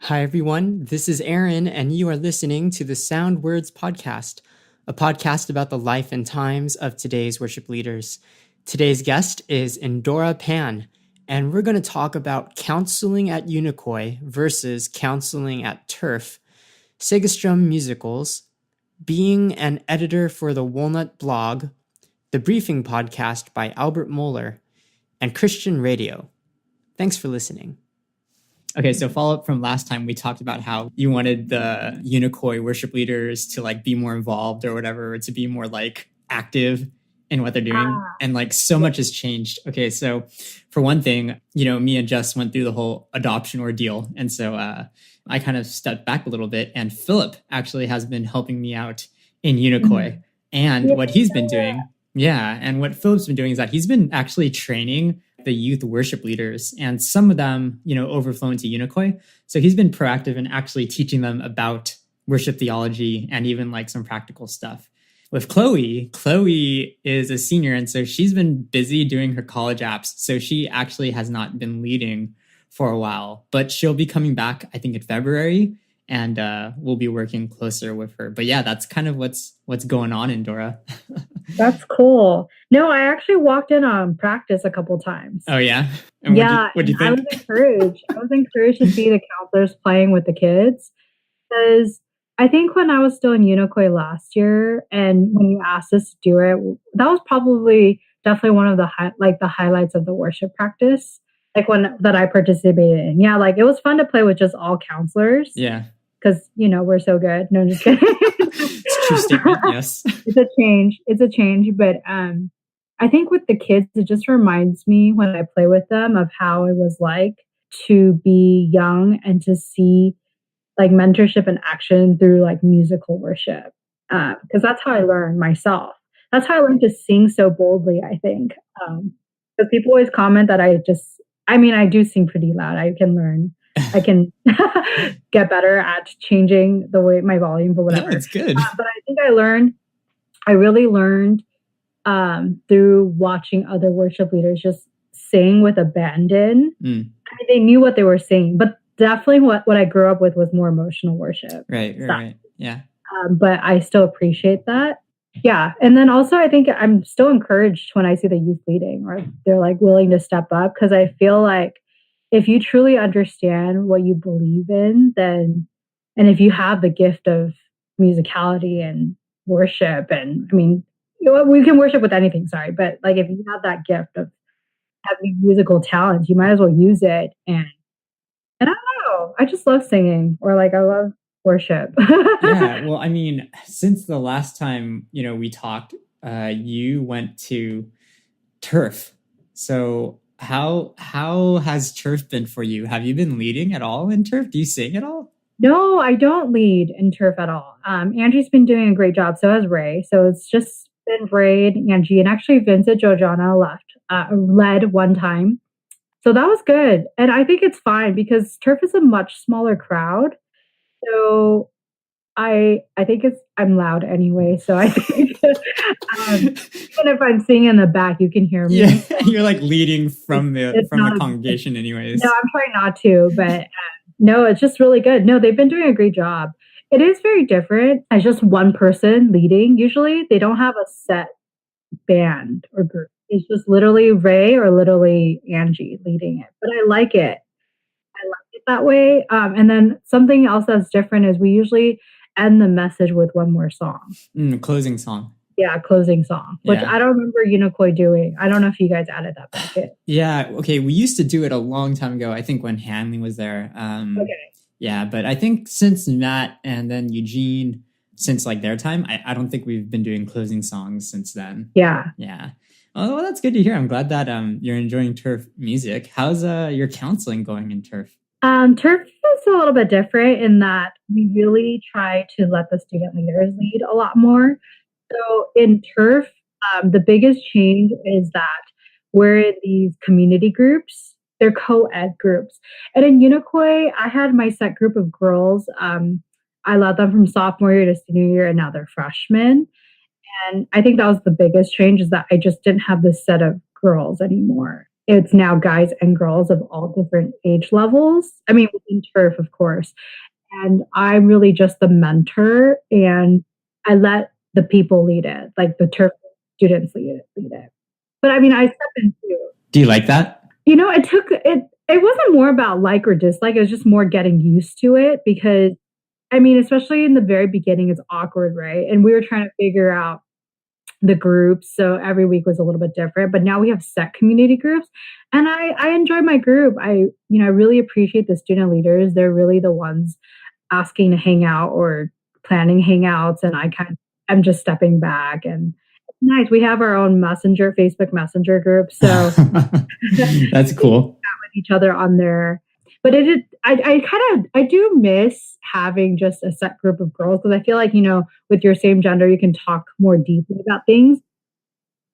Hi, everyone. This is Aaron, and you are listening to the SoundWords podcast, a podcast about the life and times of today's worship leaders. Today's guest is Endora Pan, and we're going to talk about counseling at Unikoi versus counseling at Turf, Segerstrom Musicals, being an editor for the Walnut Blog, the Briefing podcast by Albert Mohler, and Christian radio. Thanks for listening. Okay, so follow up from last time, we talked about how you wanted the Unikoi worship leaders to be more involved or whatever, or to be more active in what they're doing. And so much has changed. Okay, so for one thing, me and Jess went through the whole adoption ordeal. And so I kind of stepped back a little bit, and Philip actually has been helping me out in Unikoi. And what he's been doing, and what Philip's been doing is that he's been actually training the youth worship leaders, and some of them, overflown to Unikoi. So he's been proactive in actually teaching them about worship theology and even some practical stuff. With Chloe is a senior, and so she's been busy doing her college apps. So she actually has not been leading for a while, but she'll be coming back, I think, in February, and we'll be working closer with her. But yeah, that's kind of what's going on, Endora. That's cool. No, I actually walked in on practice a couple times. Oh, yeah? And what'd you think? I was encouraged. I was encouraged to see the counselors playing with the kids, because I think when I was still in Unikoi last year, and when you asked us to do it, that was definitely one of the highlights of the worship practice, that I participated in. Yeah, it was fun to play with just all counselors. Yeah. Because, we're so good. No, I'm just kidding. It's a true statement, yes. It's a change. But I think with the kids, it just reminds me when I play with them of how it was like to be young and to see mentorship in action through musical worship. Because that's how I learned myself. That's how I learned to sing so boldly, I think. Because people always comment that I do sing pretty loud. I can get better at changing the way my volume, but whatever. No, it's good. But I think I really learned through watching other worship leaders just sing with abandon. They knew what they were saying, but definitely what I grew up with was more emotional worship. Right. Yeah. But I still appreciate that. Yeah. And then also I think I'm still encouraged when I see the youth leading, or they're willing to step up, because I feel if you truly understand what you believe in, and if you have the gift of musicality and worship, and we can worship with anything, but if you have that gift of having musical talent, you might as well use it. And I don't know, I just love singing, or I love worship. Yeah, well, since the last time, we talked, you went to Turf. So how has Turf been for you? Have you been leading at all in Turf? Do you sing at all? No, I don't lead in Turf at all. Angie's been doing a great job. So has Ray. So it's just been Ray and Angie, and actually Vincent Jojana led one time. So that was good. And I think it's fine because Turf is a much smaller crowd. So I think I'm loud anyway. So I think even if I'm singing in the back, you can hear me. Yeah, you're leading from the congregation anyways. No, I'm trying not to, but no, it's just really good. No, they've been doing a great job. It is very different as just one person leading. Usually they don't have a set band or group. It's just literally Ray or literally Angie leading it. But I like it. I like it that way. And then something else that's different is we usually end the message with one more song. Closing song. Yeah, closing song, which I don't remember Unikoi doing. I don't know if you guys added that back in. Yeah, okay. We used to do it a long time ago, I think when Hanley was there. Okay. Yeah, but I think since Matt and then Eugene, since their time, I don't think we've been doing closing songs since then. Yeah. Yeah. Oh, well, that's good to hear. I'm glad that you're enjoying Turf music. How's your counseling going in Turf? Turf is a little bit different in that we really try to let the student leaders lead a lot more. So in Turf, the biggest change is that we're in these community groups. They're co-ed groups. And in Unikoi, I had my set group of girls. I led them from sophomore year to senior year, and now they're freshmen. And I think that was the biggest change, is that I just didn't have this set of girls anymore. it's now guys and girls of all different age levels. I mean, within turf, of course. And I'm really just the mentor, and I let the people lead it, like the turf students lead it. But I mean, I step in too. Do you like that? It wasn't more about like or dislike. It was just more getting used to it because, I mean, especially in the very beginning, it's awkward, right? And we were trying to figure out the groups. So every week was a little bit different, but now we have set community groups, and I enjoy my group. I really appreciate the student leaders. They're really the ones asking to hang out or planning hangouts. And I'm just stepping back, and it's nice. We have our own Facebook Messenger group. So that's cool. With each other on there. But I do miss having just a set group of girls, because I feel like, with your same gender, you can talk more deeply about things.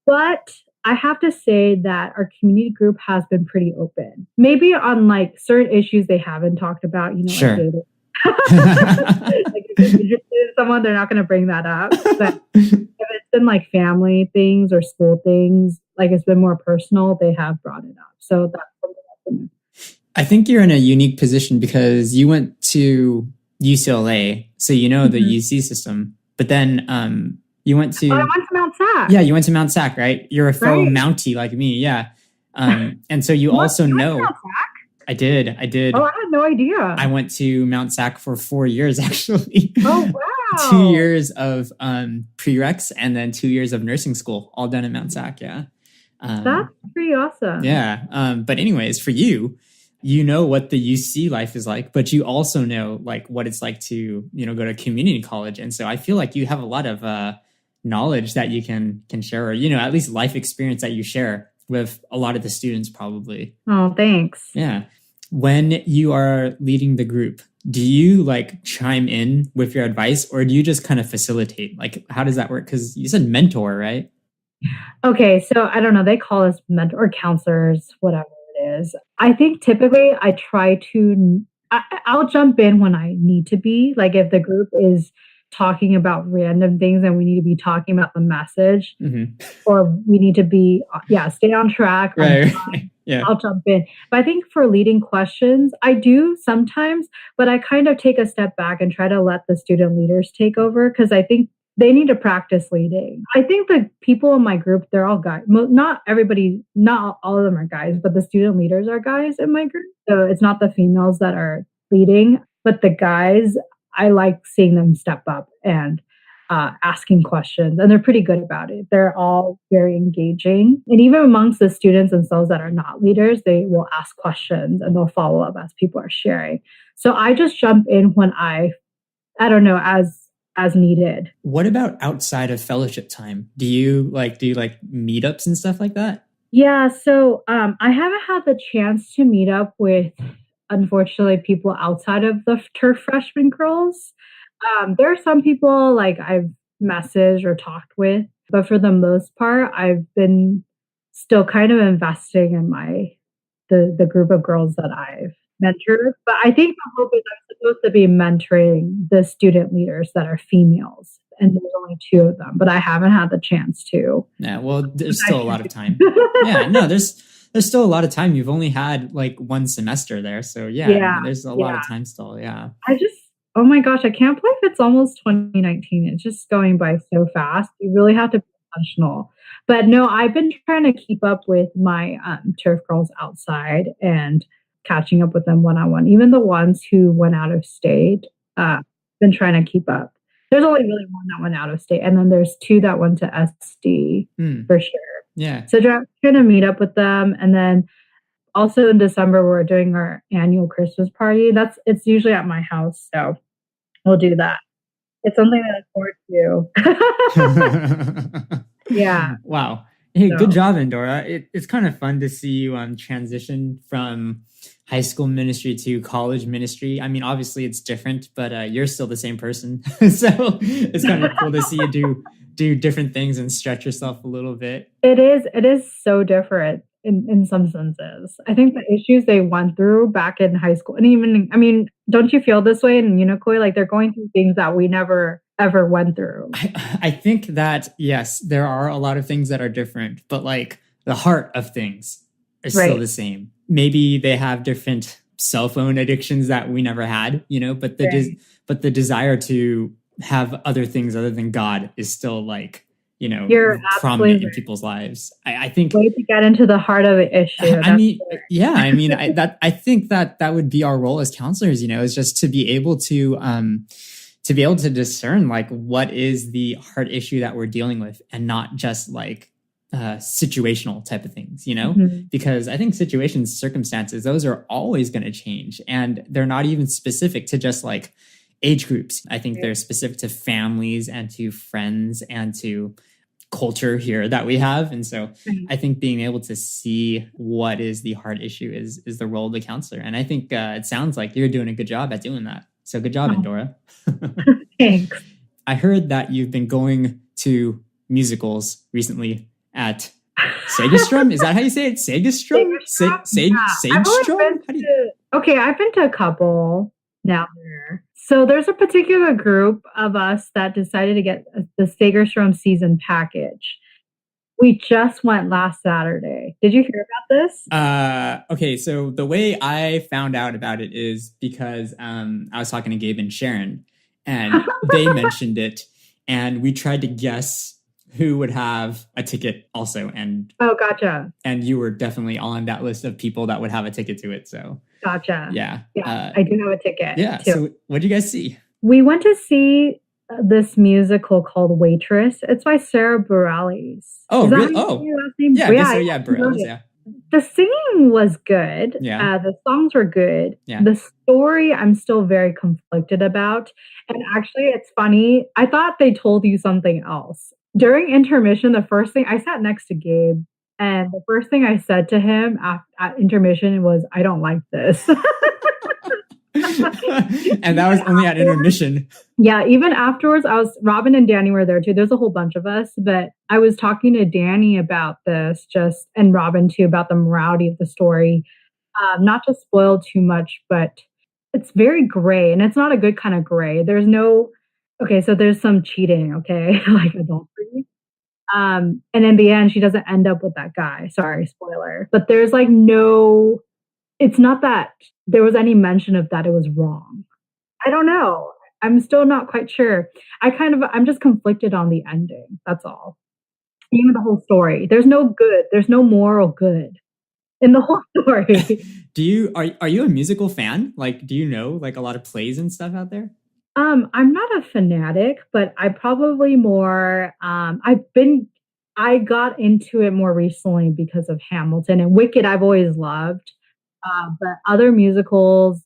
But I have to say that our community group has been pretty open. Maybe on like certain issues they haven't talked about, sure. Like dating. Like if you're interested in someone, they're not going to bring that up. But if it's been like family things or school things, like it's been more personal, they have brought it up. So that's something that's I think you're in a unique position because you went to UCLA, so the UC system, but then you went to... I went to Mount Sac. Yeah, you went to Mount Sac, right? You're a fellow Mountie like me, yeah. And so you also know... Mount Sac? I did. Oh, I had no idea. I went to Mount Sac for 4 years, actually. Oh, wow. 2 years of prereqs and then 2 years of nursing school, all done at Mount Sac, yeah. That's pretty awesome. Yeah. But anyways, for you, what the UC life is like, but you also know like what it's like to, go to community college. And so I feel like you have a lot of knowledge that you can share, or, at least life experience that you share with a lot of the students probably. Oh, thanks. Yeah. When you are leading the group, do you like chime in with your advice, or do you just kind of facilitate? Like, how does that work? Because you said mentor, right? Okay. So I don't know. They call us mentor or counselors, whatever it is. I think typically I try to, I'll jump in when I need to be. Like if the group is talking about random things and we need to be talking about the message, or we need to be, stay on track. Right. Yeah. I'll jump in. But I think for leading questions, I do sometimes, but I kind of take a step back and try to let the student leaders take over, because I think they need to practice leading. I think the people in my group, they're all guys. Not all of them are guys, but the student leaders are guys in my group. So it's not the females that are leading, but the guys, I like seeing them step up and asking questions, and they're pretty good about it. They're all very engaging. And even amongst the students themselves that are not leaders, they will ask questions and they'll follow up as people are sharing. So I just jump in when I don't know, as needed. What about outside of fellowship time? Do you like meetups and stuff like that? Yeah. So I haven't had the chance to meet up with, unfortunately, people outside of the turf freshman girls. There are some people like I've messaged or talked with, but for the most part, I've been still kind of investing in the group of girls that I've mentored. But I think the hope is I'm supposed to be mentoring the student leaders that are females, and there's only 2 of them, but I haven't had the chance to. Yeah, well, there's still a lot of time. Yeah, no, there's still a lot of time. You've only had like 1 semester there, so there's a lot of time still. Yeah, oh my gosh, I can't believe it's almost 2019. It's just going by so fast. You really have to be professional. But no, I've been trying to keep up with my turf girls outside and catching up with them one-on-one. Even the ones who went out of state, been trying to keep up. There's only really 1 that went out of state, and then there's 2 that went to SD for sure. Yeah. So trying to meet up with them, and then also in December we're doing our annual Christmas party. It's usually at my house, so we'll do that. It's something that I look forward to. Yeah. Wow. Hey, good job, Endora. It's kind of fun to see you transition from high school ministry to college ministry. I mean, obviously it's different, but you're still the same person. So it's kind of cool to see you do different things and stretch yourself a little bit. It is so different in some senses. I think the issues they went through back in high school, and even, I mean, don't you feel this way in Unikoi? Like they're going through things that we never ever went through. I think that, yes, there are a lot of things that are different, but like the heart of things are still the same. Maybe they have different cell phone addictions that we never had, but the desire to have other things other than God is still like, you're prominent in people's lives. I think way to get into the heart of the issue. I think that would be our role as counselors, is just to be able to discern like what is the heart issue that we're dealing with, and not just like situational type of things, because I think situations, circumstances, those are always going to change, and they're not even specific to just like age groups. I think they're specific to families and to friends and to culture here that we have. And so I think being able to see what is the heart issue is the role of the counselor. And I think it sounds like you're doing a good job at doing that. So good job, Endora. Thanks. I heard that you've been going to musicals recently at Segerstrom. Is that how you say it? Segerstrom? Segerstrom? Okay, I've been to a couple now. So there's a particular group of us that decided to get the Segerstrom season package. We just went last Saturday. Did you hear about this? Okay, so the way I found out about it is because I was talking to Gabe and Sharon, and they mentioned it, and we tried to guess who would have a ticket also. And gotcha. And you were definitely on that list of people that would have a ticket to it. So gotcha. Yeah. I do have a ticket. Yeah. Too. So what did you guys see? We went to see this musical called Waitress. It's by Sarah Bareilles. Oh, really? Oh, yeah. Bareilles. Yeah. The singing was good. Yeah. The songs were good. Yeah. The story, I'm still very conflicted about. And actually, it's funny. I thought they told you something else. During intermission, the first thing, I sat next to Gabe, and the first thing I said to him at intermission was, I don't like this. And that was only at intermission. Yeah, even afterwards, Robin and Danny were there too. There's a whole bunch of us, but I was talking to Danny about this and Robin too, about the morality of the story. Not to spoil too much, but it's very gray, and it's not a good kind of gray. So there's some cheating, okay, like adultery. And in the end, she doesn't end up with that guy. Sorry, spoiler. But there's like it's not that there was any mention of that it was wrong. I don't know. I'm still not quite sure. I'm just conflicted on the ending. That's all. Even the whole story. There's no good. There's no moral good in the whole story. Are you a musical fan? Like, do you know like a lot of plays and stuff out there? I'm not a fanatic, but I probably more, I got into it more recently because of Hamilton, and Wicked I've always loved. But other musicals,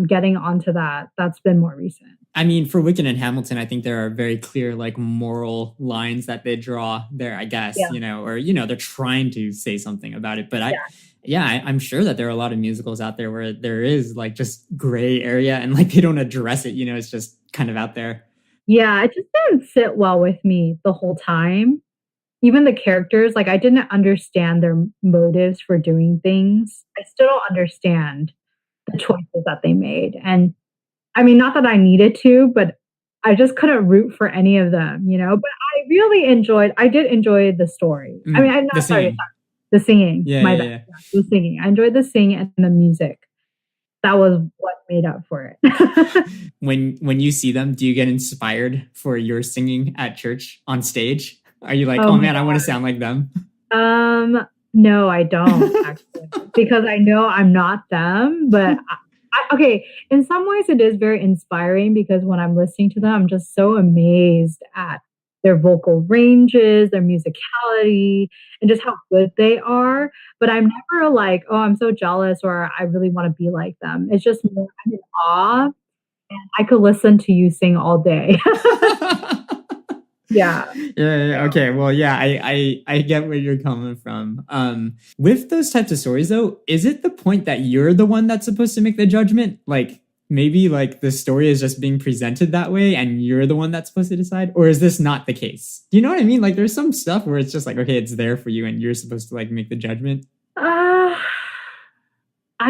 getting onto that's been more recent. I mean, for Wicked and Hamilton, I think there are very clear like moral lines that they draw there, I guess, or, they're trying to say something about it. But I'm sure that there are a lot of musicals out there where there is like just gray area and like they don't address it, it's just kind of out there. Yeah, it just didn't sit well with me the whole time. Even the characters, like I didn't understand their motives for doing things. I still don't understand the choices that they made. And I mean, not that I needed to, but I just couldn't root for any of them, But I did enjoy the story. I mean, I'm not sorry. The singing. The singing. I enjoyed the singing and the music. That was what made up for it. When you see them, do you get inspired for your singing at church on stage? Are you like, oh man, I want to sound like them? No, I don't actually, because I know I'm not them. But okay, in some ways it is very inspiring because when I'm listening to them, I'm just so amazed at their vocal ranges, their musicality, and just how good they are. But I'm never like, oh, I'm so jealous or I really want to be like them. It's just more, I'm in awe, and I could listen to you sing all day. Yeah. Okay. Well, yeah, I get where you're coming from. With those types of stories, though, is it the point that you're the one that's supposed to make the judgment? Like, maybe like the story is just being presented that way and you're the one that's supposed to decide? Or is this not the case? Do you know what I mean? Like, there's some stuff where it's just like, okay, it's there for you and you're supposed to like make the judgment. I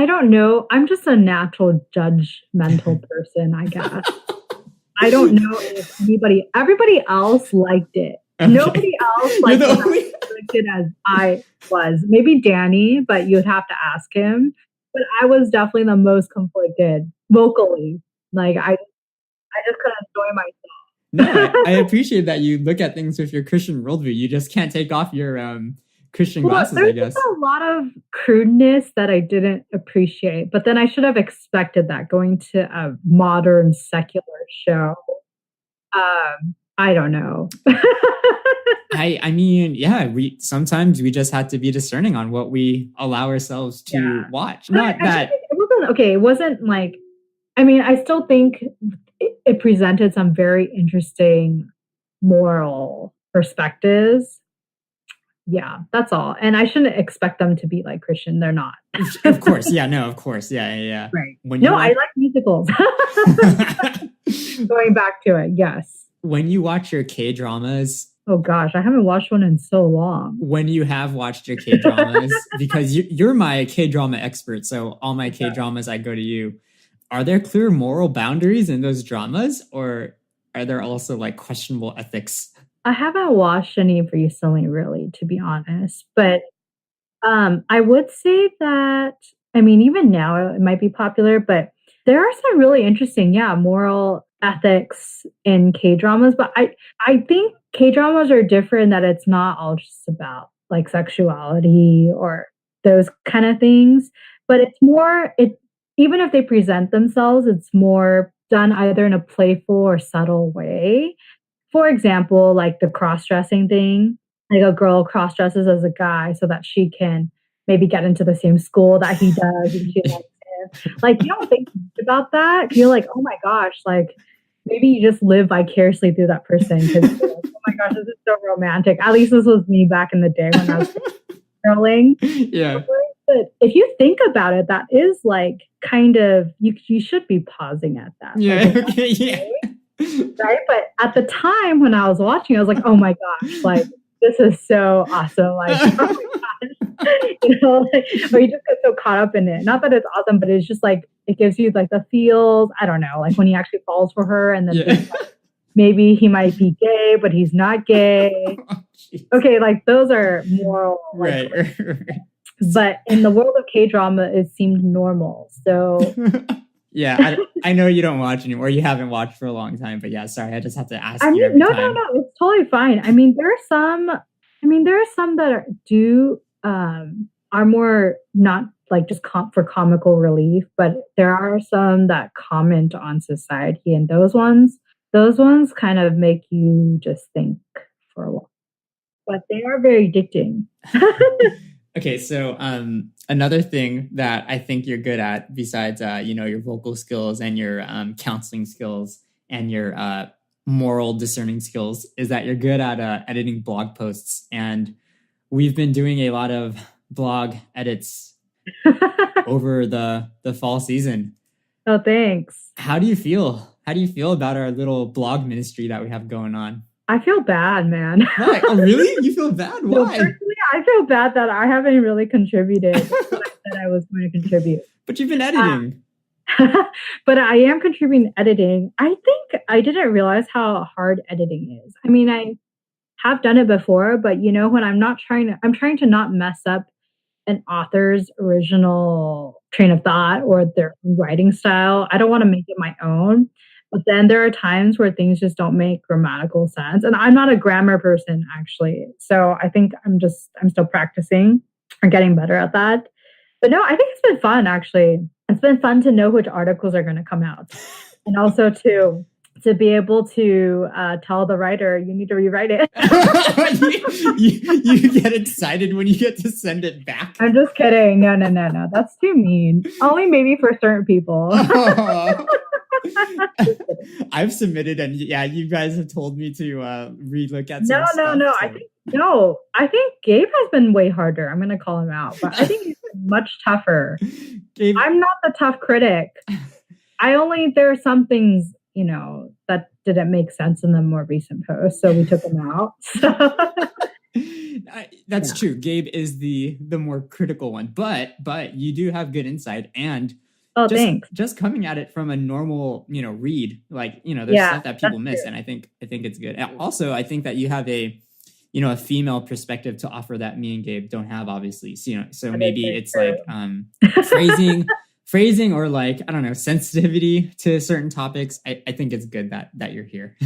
don't know. I'm just a natural judgmental person, I guess. I don't know if everybody else liked it. Okay. Nobody else You're like the was only. as conflicted as I was. Maybe Danny, but you'd have to ask him. But I was definitely the most conflicted vocally. Like I just couldn't enjoy No, myself. I appreciate that you look at things with your Christian worldview. You just can't take off your Christian Well, glasses, I there's just guess. a lot of crudeness that I didn't appreciate, but then I should have expected that going to a modern secular show. I don't know. I mean, yeah, we sometimes we just had to be discerning on what we allow ourselves to watch. But Not that it wasn't okay. It wasn't like, I mean, I still think it presented some very interesting moral perspectives. Yeah, that's all. And I shouldn't expect them to be like Christian. They're not. of course, yeah, no, of course, yeah. Right. When No, you I like musicals. Going back to it, yes. When you watch your K-dramas, oh gosh, I haven't watched one in so long. When you have watched your K-dramas, because you're my K-drama expert, so all my K-dramas, I go to you. Are there clear moral boundaries in those dramas, or are there also like questionable ethics? I haven't watched any recently, really, to be honest. But I would say that, I mean, even now it might be popular, but there are some really interesting, moral ethics in K-dramas. But I think K-dramas are different, that it's not all just about like sexuality or those kind of things. But it's more, even if they present themselves, it's more done either in a playful or subtle way. For example, like the cross-dressing thing, like a girl cross-dresses as a guy so that she can maybe get into the same school that he does and she likes him. Like, you don't think about that. You're like, oh my gosh, like maybe you just live vicariously through that person because like, oh my gosh, this is so romantic. At least this was me back in the day when I was girling. Yeah. But if you think about it, that is like kind of, you should be pausing at that. Yeah. Like, okay. Yeah. Right. But at the time when I was watching, I was like, oh my gosh, like this is so awesome. Like, oh my gosh. You know, like, or you just get so caught up in it. Not that it's awesome, but it's just like it gives you like the feels. I don't know, like when he actually falls for her and then thinks, like, maybe he might be gay, but he's not gay. Okay, like those are moral, like, right. But in the world of K-drama, it seemed normal. So yeah, I know you don't watch anymore. You haven't watched for a long time, but yeah, sorry, I just have to ask I you. mean, Every no, time. it's totally fine. I mean, there are some that are more not like just for comical relief, but there are some that comment on society, and those ones kind of make you just think for a while. But they are very addicting. Okay, so another thing that I think you're good at, besides your vocal skills and your counseling skills and your moral discerning skills, is that you're good at editing blog posts. And we've been doing a lot of blog edits over the fall season. Oh, thanks. How do you feel? How do you feel about our little blog ministry that we have going on? I feel bad, man. Why? Oh, really? You feel bad? Why? No, personally, I feel bad that I haven't really contributed what I said I was going to contribute. But you've been editing. But I am contributing editing. I think I didn't realize how hard editing is. I mean, I have done it before, but when I'm trying to not mess up an author's original train of thought or their writing style. I don't want to make it my own. But then there are times where things just don't make grammatical sense. And I'm not a grammar person, actually. So I think I'm still practicing and getting better at that. But no, I think it's been fun, actually. It's been fun to know which articles are going to come out. And also to be able to tell the writer, you need to rewrite it. you get excited when you get to send it back. I'm just kidding. No. That's too mean. Only maybe for certain people. I've submitted, and you guys have told me to relook at some stuff. No. I think Gabe has been way harder. I'm going to call him out, but I think he's much tougher. Gabe, I'm not the tough critic. There are some things, that didn't make sense in the more recent posts, so we took them out. That's true. Gabe is the more critical one, but you do have good insight, and Oh, thanks. Just coming at it from a normal, read, like, there's stuff that people miss. True. And I think it's good. And also, I think that you have a female perspective to offer that me and Gabe don't have, obviously. So maybe it's true. Like phrasing or like, I don't know, sensitivity to certain topics. I think it's good that you're here.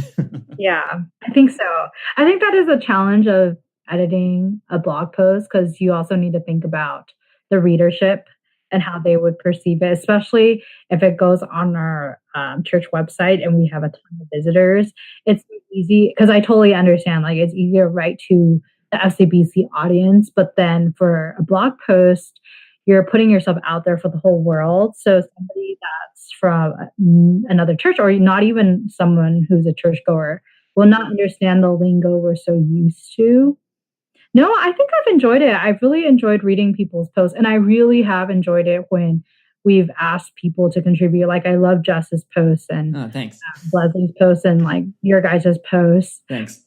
Yeah, I think so. I think that is a challenge of editing a blog post, because you also need to think about the readership and how they would perceive it, especially if it goes on our church website and we have a ton of visitors. It's easy, because I totally understand, like, it's easier to write to the FCBC audience, but then for a blog post, you're putting yourself out there for the whole world. So somebody that's from another church, or not even someone who's a churchgoer, will not understand the lingo we're so used to. No, I think I've enjoyed it. I've really enjoyed reading people's posts, and I really have enjoyed it when we've asked people to contribute. Like, I love Jess's posts and thanks. Leslie's posts and like your guys' posts. Thanks.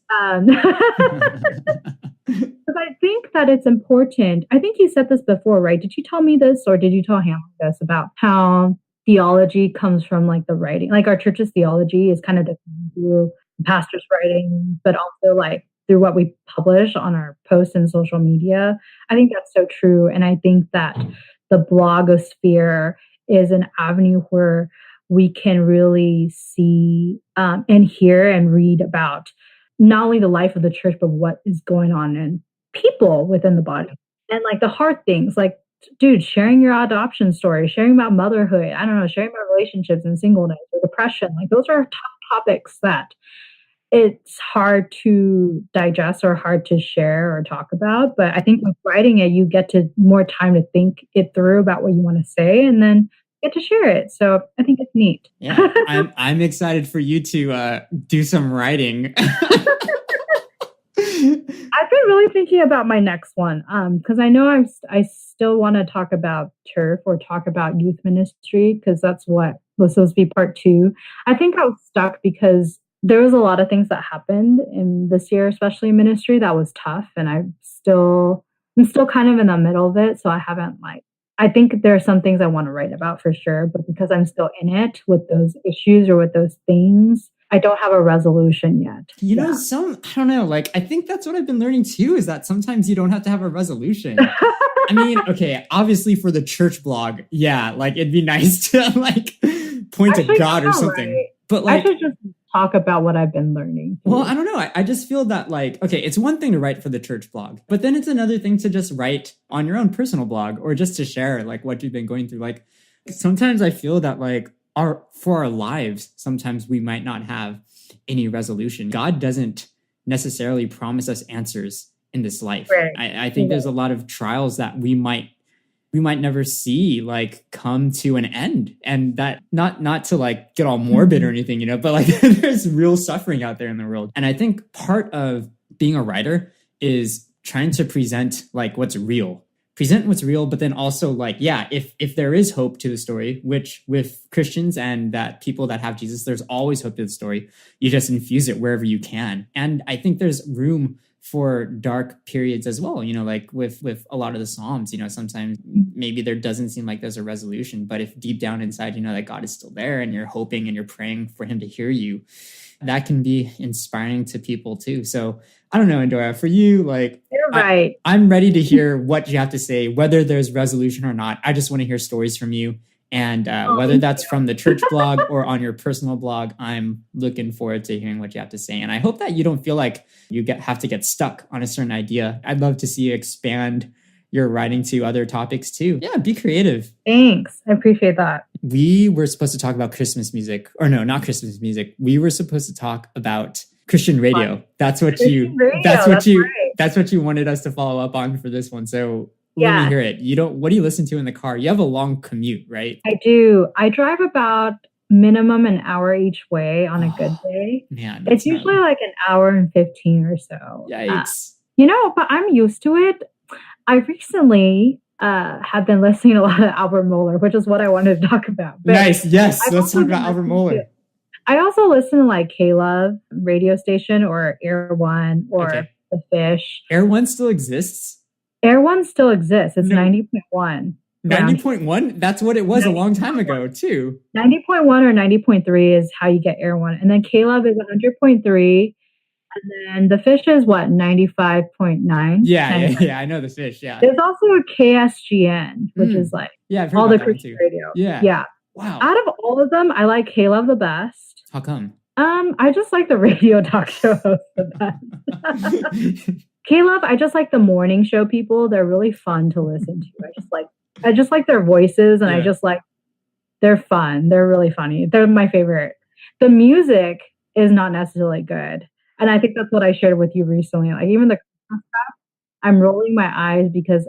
Because I think that it's important. I think you said this before, right? Did you tell me this, or did you tell Hannah this, about how theology comes from like the writing? Like, our church's theology is kind of defined through the pastor's writing, but also like through what we publish on our posts and social media. I think that's so true. And I think that the blogosphere is an avenue where we can really see and hear and read about not only the life of the church, but what is going on in people within the body. And like the hard things, like, dude, sharing your adoption story, sharing about motherhood, I don't know, sharing about relationships and singleness or depression. Like, those are topics that it's hard to digest or hard to share or talk about. But I think with writing it, you get to more time to think it through about what you want to say, and then get to share it. So I think it's neat. Yeah, I'm excited for you to do some writing. I've been really thinking about my next one, because I know I still want to talk about turf or talk about youth ministry, because that's what was supposed to be part 2. I think I was stuck because there was a lot of things that happened in this year, especially in ministry, that was tough. And I'm still kind of in the middle of it. So I haven't I think there are some things I want to write about for sure, but because I'm still in it with those issues or with those things, I don't have a resolution yet. I don't know, like, I think that's what I've been learning too, is that sometimes you don't have to have a resolution. I mean, okay, obviously for the church blog, yeah, like, it'd be nice to like point to God or something. Right. But like, I should just talk about what I've been learning. Well, I don't know. I just feel that, like, okay, it's one thing to write for the church blog, but then it's another thing to just write on your own personal blog, or just to share like what you've been going through. Like, sometimes I feel that like for our lives, sometimes we might not have any resolution. God doesn't necessarily promise us answers in this life. Right. I think there's a lot of trials that we might never see like come to an end, and that not to like get all morbid or anything, but like there's real suffering out there in the world. And I think part of being a writer is trying to present what's real, but then also like, yeah, if there is hope to the story, which with Christians and that people that have Jesus, there's always hope to the story. You just infuse it wherever you can. And I think there's room for dark periods as well, like with a lot of the Psalms, sometimes maybe there doesn't seem like there's a resolution, but if deep down inside, that God is still there and you're hoping and you're praying for him to hear you, that can be inspiring to people too. So I don't know, Endora, for you, like, you're right. I'm ready to hear what you have to say, whether there's resolution or not. I just want to hear stories from you. And whether that's from the church blog or on your personal blog, I'm looking forward to hearing what you have to say. And I hope that you don't feel like you have to get stuck on a certain idea. I'd love to see you expand your writing to other topics too. Yeah, be creative. Thanks. I appreciate that. We were supposed to talk about Christmas music. Or no, not Christmas music. We were supposed to talk about Christian radio. That's what that's what you wanted us to follow up on for this one. So let me hear it. What do you listen to in the car? You have a long commute, right? I do. I drive about minimum an hour each way on a good day. Man, it's usually like an hour and 15 or so. Yikes. But I'm used to it. I recently have been listening to a lot of Albert Mohler, which is what I wanted to talk about. But nice. Yes. Let's talk about Albert Mohler. I also listen to like K-Love radio station or Air One or The Fish. Air One still exists? Air One still exists. It's 90.1. 90.1? That's what it was a long time ago, too. 90.1 or 90.3 is how you get Air 1. And then Caleb is 100.3. And then the Fish is what, 95.9? Yeah, I know the Fish, yeah. There's also a KSGN, which is like all the Christian radio. Yeah. Wow. Out of all of them, I like Caleb the best. How come? I just like the radio talk show host the best. Caleb, I just like the morning show people. They're really fun to listen to. I just like their voices, and I just like they're fun. They're really funny. They're my favorite. The music is not necessarily good. And I think that's what I shared with you recently. Like even the Christmas stuff, I'm rolling my eyes because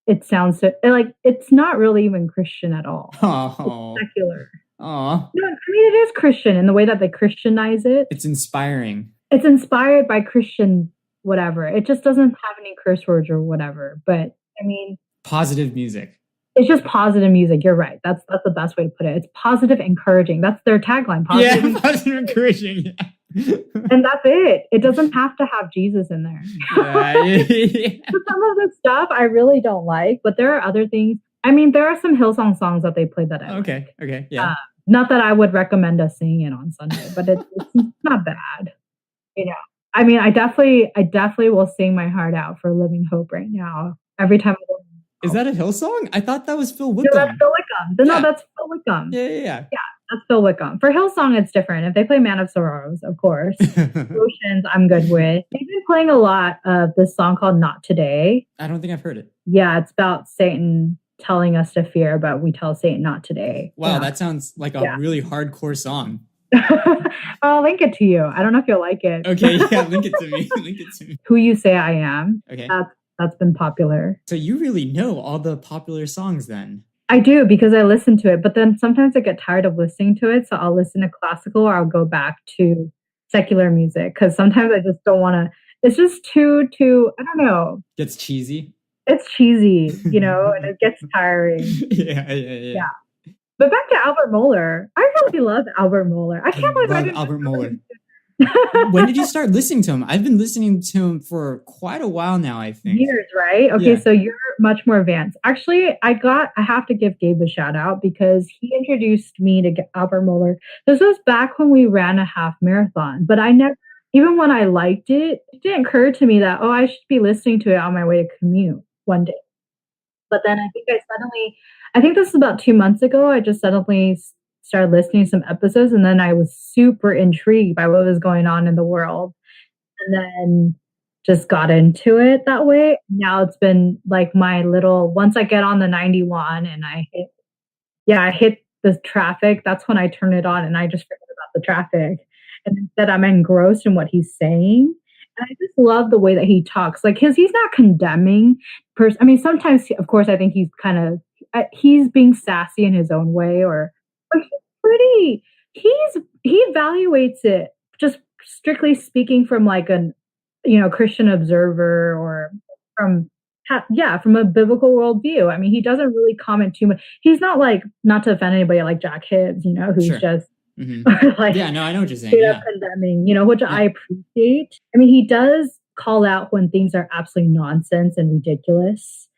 it sounds so like it's not really even Christian at all. Oh, it's secular. Oh, no, I mean it is Christian in the way that they Christianize it. It's inspiring. It's inspired by Christian whatever. It just doesn't have any curse words or whatever. But I mean, positive music. It's just positive music. You're right. That's the best way to put it. It's positive, encouraging. That's their tagline. Positive, encouraging. Yeah. And that's it. It doesn't have to have Jesus in there. Some of the stuff I really don't like, but there are other things. I mean, there are some Hillsong songs that they played that I like. Okay, yeah. Not that I would recommend us singing it on Sunday, but it's not bad. You know, I mean, I definitely will sing my heart out for Living Hope right now. Every time I go. Is that a Hillsong? I thought that was Phil Wickham. No, that's Phil Wickham. No, that's Phil Wickham. Yeah. That's Phil Wickham. For Hillsong, it's different. If they play Man of Sorrows, of course. Oceans, I'm good with. They've been playing a lot of this song called Not Today. I don't think I've heard it. Yeah, it's about Satan telling us to fear, but we tell Satan not today. Wow, that sounds like a really hardcore song. I'll link it to you. I don't know if you'll like it. Okay, yeah, link it to me. Who You Say I Am. Okay. That's been popular. So you really know all the popular songs then? I do because I listen to it, but then sometimes I get tired of listening to it. So I'll listen to classical or I'll go back to secular music because sometimes I just don't want to. It's just too, I don't know. Gets cheesy? It's cheesy, and it gets tiring. Yeah. But back to Albert Mohler. I really love Albert Mohler. I can't believe I didn't Albert Mohler. When did you start listening to him? I've been listening to him for quite a while now, I think. Years, right? Okay, so you're much more advanced. Actually, I have to give Gabe a shout out because he introduced me to Albert Mohler. This was back when we ran a half marathon, but I never, even when I liked it, it didn't occur to me that, I should be listening to it on my way to commute one day. But then I think this is about 2 months ago, I just suddenly started listening to some episodes, and then I was super intrigued by what was going on in the world, and then just got into it that way. Now it's been like my little, once I get on the 91 and I hit the traffic, that's when I turn it on and I just forget about the traffic. And instead I'm engrossed in what he's saying. And I just love the way that he talks, like he's not condemning I mean, sometimes, of course, I think he's kind of, he's being sassy in his own way, but he evaluates it just strictly speaking from like an, Christian observer or from a biblical worldview. I mean, he doesn't really comment too much. He's not like, not to offend anybody like Jack Hibbs, who's just like, I know what you're saying. Condemning, which I appreciate. I mean, he does call out when things are absolutely nonsense and ridiculous,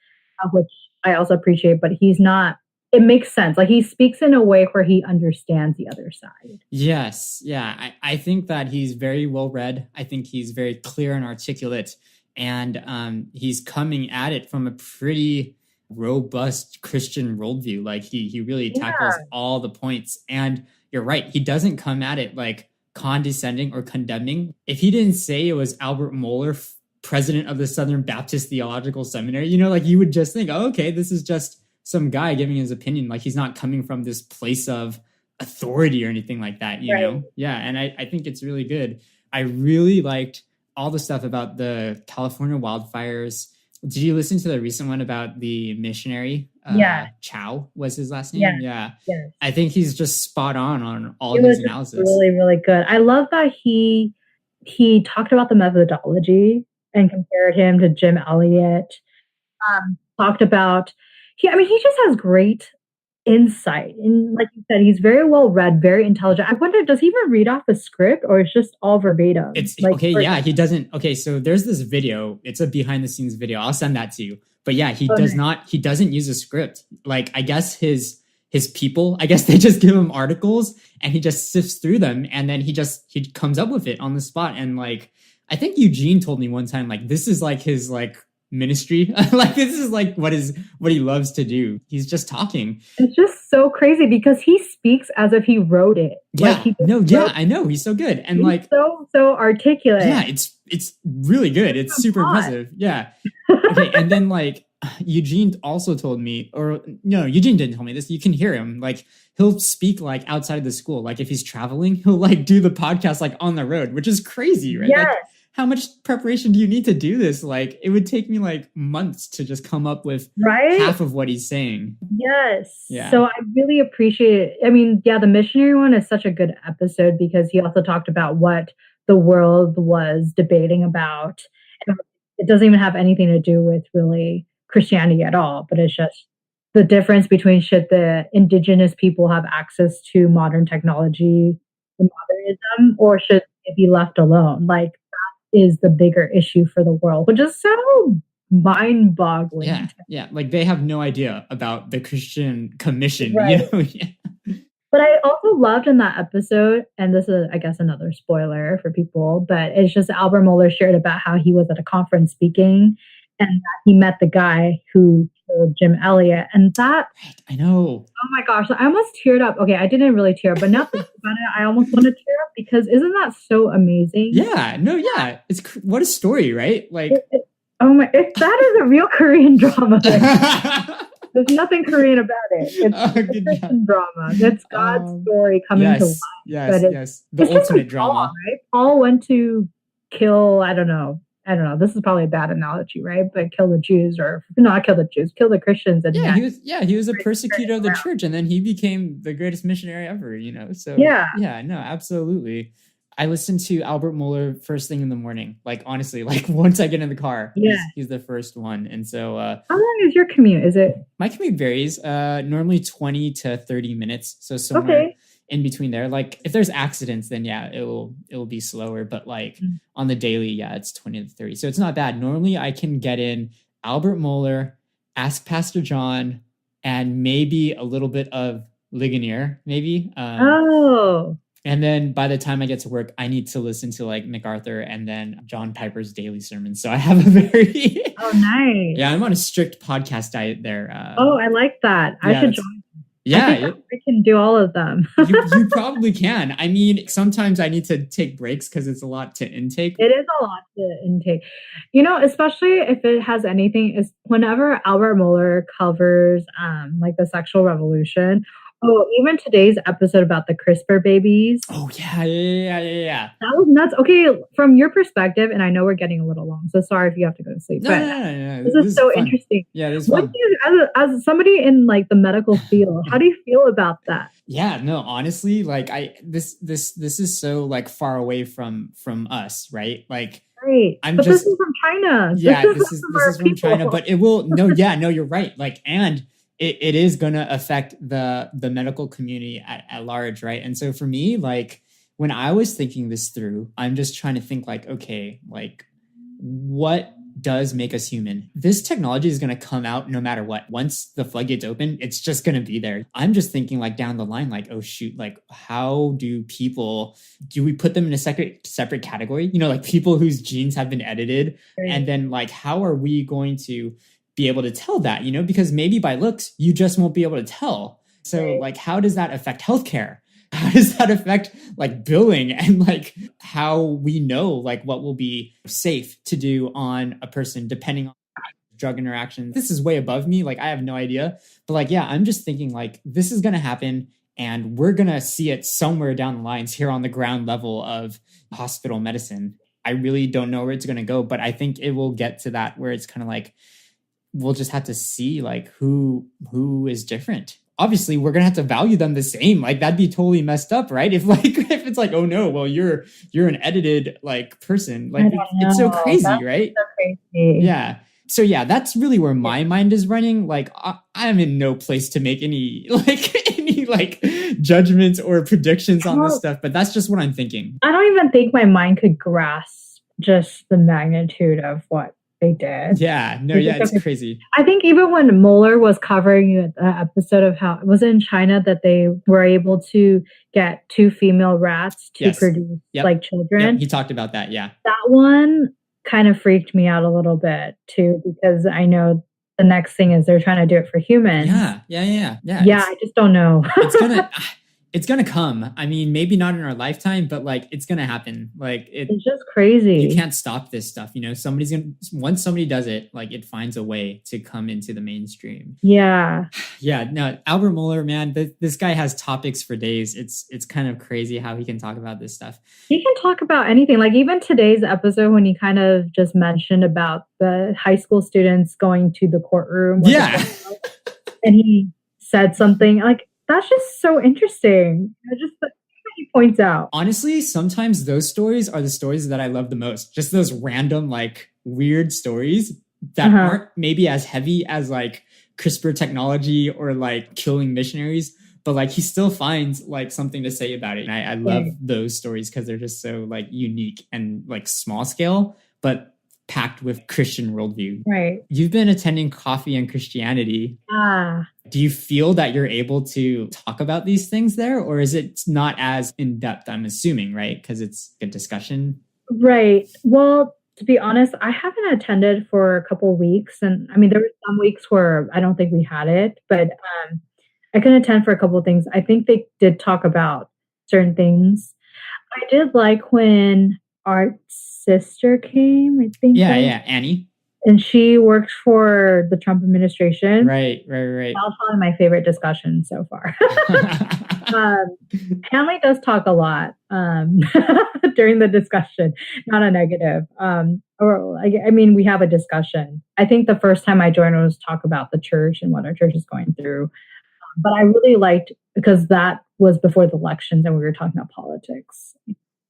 which I also appreciate, but he's not, it makes sense. Like he speaks in a way where he understands the other side. Yes. Yeah. I think that he's very well read. I think he's very clear and articulate, and he's coming at it from a pretty robust Christian worldview. Like he really tackles all the points, and you're right. He doesn't come at it like condescending or condemning. If he didn't say it was Albert Mohler, president of the Southern Baptist Theological Seminary, like you would just think, oh, okay, this is just some guy giving his opinion. Like he's not coming from this place of authority or anything like that, you know? Yeah. And I think it's really good. I really liked all the stuff about the California wildfires. Did you listen to the recent one about the missionary? Chow was his last name. Yeah. I think he's just spot on all his analysis. Really, really good. I love that he talked about the methodology and compared him to Jim Elliot. Talked about he just has great insight. And like you said, he's very well read, very intelligent. I wonder, does he even read off a script or it's just all verbatim? It's like, he doesn't. Okay, so there's this video. It's a behind the scenes video. I'll send that to you. But yeah, he doesn't use a script. Like, I guess his people, I guess they just give him articles and he just sifts through them, and then he comes up with it on the spot. And like, I think Eugene told me one time, like, this is like his like ministry. Like, this is like what he loves to do. He's just talking. It's just so crazy because he speaks as if he wrote it. Yeah, I know. He's so good. And he's like so articulate. Yeah, it's really good. It's super impressive. Yeah. Okay, and then like Eugene also told me, or no, Eugene didn't tell me this. You can hear him. Like, he'll speak like outside of the school. Like, if he's traveling, he'll like do the podcast like on the road, which is crazy, right? Yes. Like, how much preparation do you need to do this? Like, it would take me like months to just come up with half of what he's saying. Yes. Yeah. So I really appreciate it. I mean, yeah, the missionary one is such a good episode because he also talked about what the world was debating about. And it doesn't even have anything to do with really Christianity at all, but it's just the difference between should the indigenous people have access to modern technology and modernism, or should it be left alone? Like, is the bigger issue for the world, which is so mind-boggling. Yeah. Like, they have no idea about the Christian commission. Right. You know? Yeah. But I also loved in that episode, and this is, I guess, another spoiler for people, but it's just Albert Mohler shared about how he was at a conference speaking, and he met the guy who killed Jim Elliot, and that... Right, I know. Oh my gosh, I almost teared up. Okay, I didn't really tear up, but now that about it, I almost want to tear up because isn't that so amazing? Yeah, no, yeah. What a story, right? Like, that is a real Korean drama. There's nothing Korean about it. It's a Christian drama. It's God's story coming to life. Yes. The ultimate drama. Paul, right? Paul went to kill, I don't know. This is probably a bad analogy, right? But kill the Jews, or not kill the Jews, kill the Christians. And he was a persecutor of the church, and then he became the greatest missionary ever, you know? So yeah, no, absolutely. I listen to Albert Mohler first thing in the morning. Like, honestly, like once I get in the car, he's the first one. And so how long is your commute? Is it? My commute varies, normally 20 to 30 minutes. So somewhere in between there. Like, if there's accidents, then yeah, it will be slower. But like on the daily, it's 20 to 30. So it's not bad. Normally I can get in Albert Mohler, Ask Pastor John, and maybe a little bit of Ligonier, maybe. And then by the time I get to work, I need to listen to like MacArthur and then John Piper's daily sermons. So I have a very... Oh, nice. Yeah, I'm on a strict podcast diet there. I like that. I should join. Yeah. I can do all of them. you probably can. I mean, sometimes I need to take breaks because it's a lot to intake. It is a lot to intake. You know, especially if it has anything, is whenever Albert Mohler covers like the sexual revolution. Oh, even today's episode about the CRISPR babies. Oh, yeah. That was nuts. Okay, from your perspective, and I know we're getting a little long, so sorry if you have to go to sleep. No. This is so interesting. Yeah, this is fun. As somebody in like the medical field, how do you feel about that? Yeah, no, honestly, like this is so like far away from us, right? Like, right. This is from China. Yeah, this is from China, but it will. No, you're right. Like, and it is going to affect the medical community at large, right? And so for me, like, when I was thinking this through, I'm just trying to think like, okay, like, what does make us human? This technology is going to come out no matter what. Once the floodgates open, it's just going to be there. I'm just thinking like down the line, like, oh shoot, like how do we put them in a separate category? You know, like people whose genes have been edited. Right. And then like, how are we going to be able to tell that, you know, because maybe by looks, you just won't be able to tell. So like, how does that affect healthcare? How does that affect like billing and like how we know like what will be safe to do on a person depending on drug interactions? This is way above me. Like, I have no idea. But like, yeah, I'm just thinking like this is going to happen and we're going to see it somewhere down the lines here on the ground level of hospital medicine. I really don't know where it's going to go, but I think it will get to that where it's kind of like, we'll just have to see like who is different. Obviously, we're gonna have to value them the same. Like, that'd be totally messed up, right? If it's like, oh no, well you're an edited like person. Like, it's so crazy, right? So crazy. Yeah. So yeah, that's really where my mind is running. Like, I'm in no place to make any judgments or predictions on this stuff. But that's just what I'm thinking. I don't even think my mind could grasp just the magnitude of what They did. Yeah, no, yeah, it's crazy. I think even when Mohler was covering an episode of how it was in China that they were able to get 2 female rats to produce like children. Yep, he talked about that. Yeah. That one kind of freaked me out a little bit too, because I know the next thing is they're trying to do it for humans. Yeah. I just don't know. It's gonna come. I mean, maybe not in our lifetime, but like it's gonna happen. Like it's just crazy. You can't stop this stuff. You know, once somebody does it, like it finds a way to come into the mainstream. Yeah. Yeah. No, Albert Mohler, man, this guy has topics for days. It's kind of crazy how he can talk about this stuff. He can talk about anything. Like even today's episode when he kind of just mentioned about the high school students going to the courtroom. Yeah. And he said something like, that's just so interesting. He points out. Honestly, sometimes those stories are the stories that I love the most. Just those random, like weird stories that aren't maybe as heavy as like CRISPR technology or like killing missionaries, but like he still finds like something to say about it. And I love those stories because they're just so like unique and like small scale, but packed with Christian worldview. Right. You've been attending Coffee and Christianity. Do you feel that you're able to talk about these things there, or is it not as in depth? I'm assuming, right? Because it's a discussion. Right. Well, to be honest, I haven't attended for a couple of weeks. And I mean, there were some weeks where I don't think we had it, but I couldn't attend for a couple of things. I think they did talk about certain things. I did like when our sister came, I think. Yeah, Annie. And she works for the Trump administration. Right. That was probably my favorite discussion so far. Hanley does talk a lot during the discussion, not a negative. We have a discussion. I think the first time I joined was talk about the church and what our church is going through. But I really liked, because that was before the elections and we were talking about politics.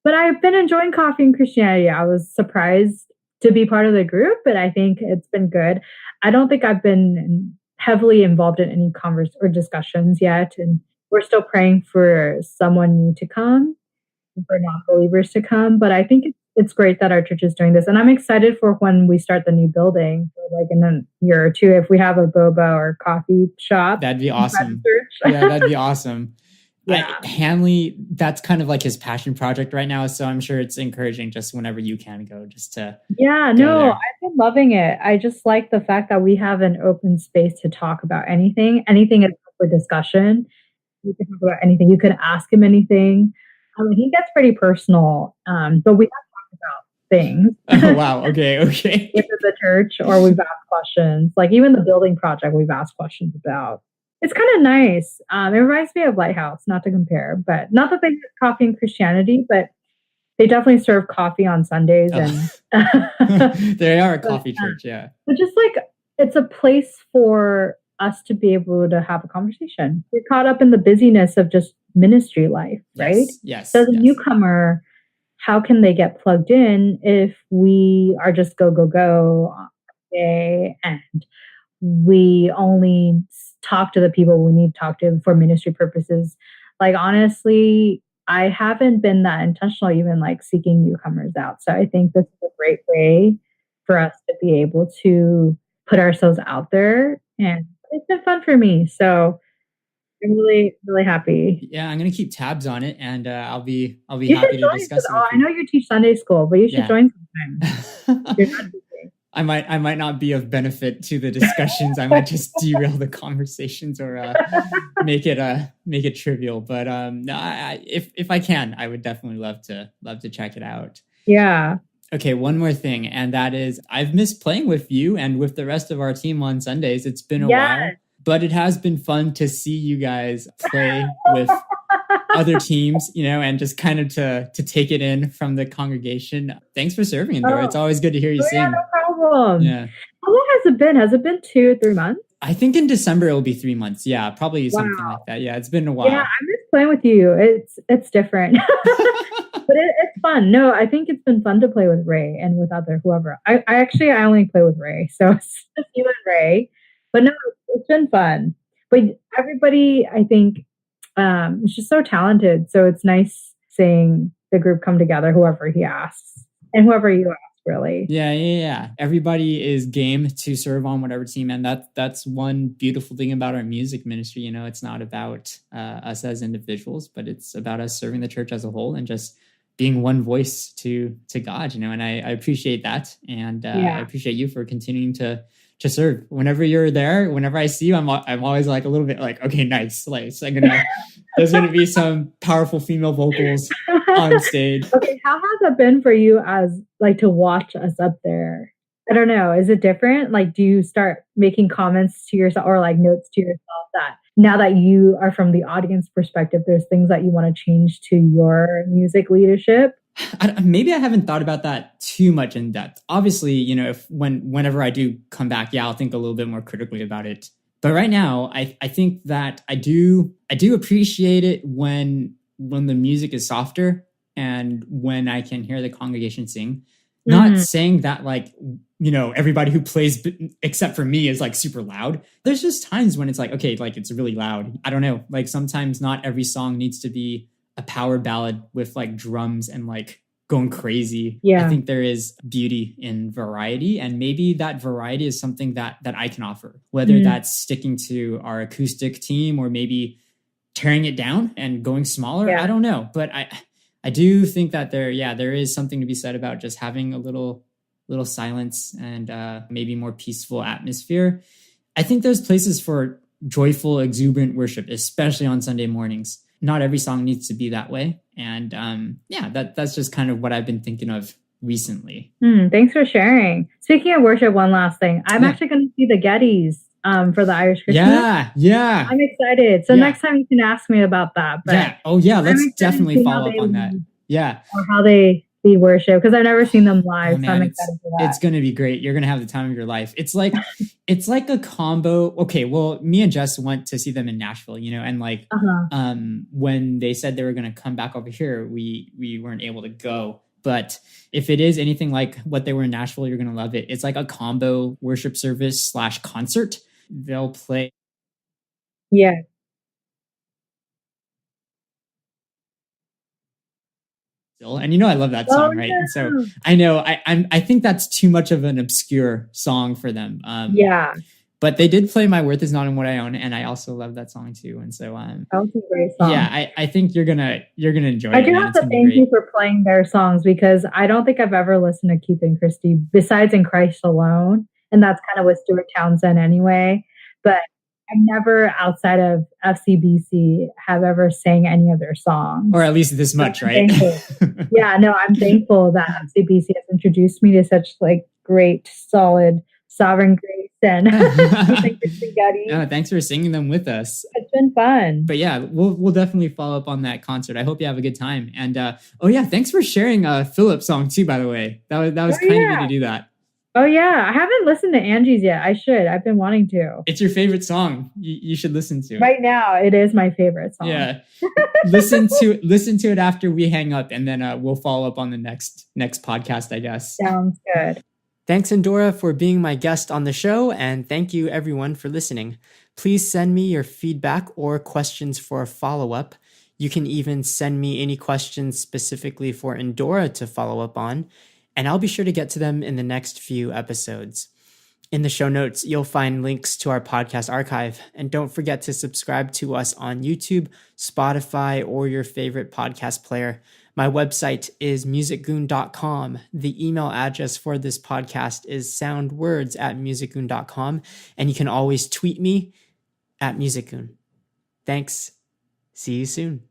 But I've been enjoying Coffee and Christianity. I was surprised to be part of the group, but I think it's been good. I don't think I've been heavily involved in any converse or discussions yet. And we're still praying for someone new to come, for non-believers to come. But I think it's great that our church is doing this. And I'm excited for when we start the new building, like in a year or two, if we have a boba or coffee shop. That'd be awesome. Yeah, that'd be awesome. Yeah. Hanley, that's kind of like his passion project right now. So I'm sure it's encouraging just whenever you can go just to. Yeah, no, I've been loving it. I just like the fact that we have an open space to talk about anything. Anything is up for discussion. You can talk about anything. You can ask him anything. He gets pretty personal, but we have talked about things. Oh, wow. Okay. Within the church, or we've asked questions. Like even the building project, we've asked questions about. It's kind of nice. It reminds me of Lighthouse, not to compare, but not that they have Coffee and Christianity, but they definitely serve coffee on Sundays. And they are a coffee church, yeah. But just like, it's a place for us to be able to have a conversation. We're caught up in the busyness of just ministry life, right? Yes. So as a newcomer, how can they get plugged in if we are just go all day and we only talk to the people we need to talk to for ministry purposes? Like, honestly, I haven't been that intentional, even like seeking newcomers out. So I think this is a great way for us to be able to put ourselves out there, and it's been fun for me. So I'm really, really happy. Yeah, I'm gonna keep tabs on it, and I'll be happy to discuss it. I know you teach Sunday school, but you should join sometime. You're not teaching. I might not be of benefit to the discussions. I might just derail the conversations or make it trivial. But no, if I can, I would definitely love to check it out. Yeah. Okay, one more thing, and that is I've missed playing with you and with the rest of our team on Sundays. It's been a while, but it has been fun to see you guys play with other teams, and just kind of to take it in from the congregation. Thanks for serving, Endora. It's always good to hear you sing. Yeah, no problem. Yeah. How long has it been? Has it been 2 or 3 months? I think in December it'll be 3 months. Yeah, probably something like that. Yeah, it's been a while. Yeah, I miss playing with you. It's different. But it's fun. No, I think it's been fun to play with Ray and with whoever. I only play with Ray, so it's just you and Ray. But no, it's been fun. But everybody, I think, is just so talented. So it's nice seeing the group come together, whoever he asks and whoever you ask really. Yeah. Everybody is game to serve on whatever team, and that's one beautiful thing about our music ministry. You know, it's not about us as individuals, but it's about us serving the church as a whole and just being one voice to God. You know, and I appreciate that, and I appreciate you for continuing to serve. Whenever you're there, whenever I see you, I'm always like a little bit like, okay, nice. Like, so there's gonna be some powerful female vocals on stage. Okay, how has it been for you as like to watch us up there? I don't know. Is it different? Like, do you start making comments to yourself or like notes to yourself that now that you are from the audience perspective, there's things that you want to change to your music leadership? Maybe I haven't thought about that too much in depth. Obviously, you know, whenever I do come back, I'll think a little bit more critically about it. But right now, I think that I do appreciate it when the music is softer and when I can hear the congregation sing. Not saying that like, you know, everybody who plays except for me is like super loud. There's just times when it's like, okay, like it's really loud. I don't know. Like sometimes not every song needs to be a power ballad with like drums and like going crazy. I think there is beauty in variety, and maybe that variety is something that I can offer, whether that's sticking to our acoustic team or maybe tearing it down and going smaller. I don't know, but I do think that there is something to be said about just having a little silence and maybe more peaceful atmosphere. I think there's places for joyful, exuberant worship, especially on Sunday mornings. Not every song needs to be that way. And that's just kind of what I've been thinking of recently. Thanks for sharing. Speaking of worship, one last thing. I'm actually going to see the Gettys for the Irish Christmas. Yeah. I'm excited. So next time you can ask me about that. But let's definitely follow up on that. Yeah. Or how they lead worship, because I've never seen them live. So I'm excited for that. It's going to be great. You're going to have the time of your life. It's like a combo. Okay, well, me and Jess went to see them in Nashville, you know, and like when they said they were going to come back over here, we weren't able to go. But if it is anything like what they were in Nashville, you're going to love it. It's like a combo worship service / concert. They'll play. Yeah. And you know I love that song, right? And so I know I think that's too much of an obscure song for them. But they did play "My Worth Is Not in What I Own," and I also love that song too. And so that was a great song. Yeah, I think you're gonna enjoy it. I do have to thank you for playing their songs, because I don't think I've ever listened to Keith and Christy besides "In Christ Alone," and that's kind of with Stuart Townsend anyway. But I never, outside of FCBC, have ever sang any of their songs. Or at least this much, right? I'm thankful that FCBC has introduced me to such like great, solid, Sovereign Grace and thanks for singing them with us. It's been fun. But yeah, we'll definitely follow up on that concert. I hope you have a good time. And thanks for sharing Philip's song too, by the way. That was kind of you to do that. Oh, yeah. I haven't listened to Angie's yet. I should. I've been wanting to. It's your favorite song. You should listen to it. Right now, it is my favorite song. Yeah. listen to it after we hang up, and then we'll follow up on the next podcast, I guess. Sounds good. Thanks, Endora, for being my guest on the show, and thank you, everyone, for listening. Please send me your feedback or questions for a follow-up. You can even send me any questions specifically for Endora to follow up on, and I'll be sure to get to them in the next few episodes. In the show notes, you'll find links to our podcast archive. And don't forget to subscribe to us on YouTube, Spotify, or your favorite podcast player. My website is musicgoon.com. The email address for this podcast is soundwords@musicgoon.com. And you can always tweet me at Musicgoon. Thanks. See you soon.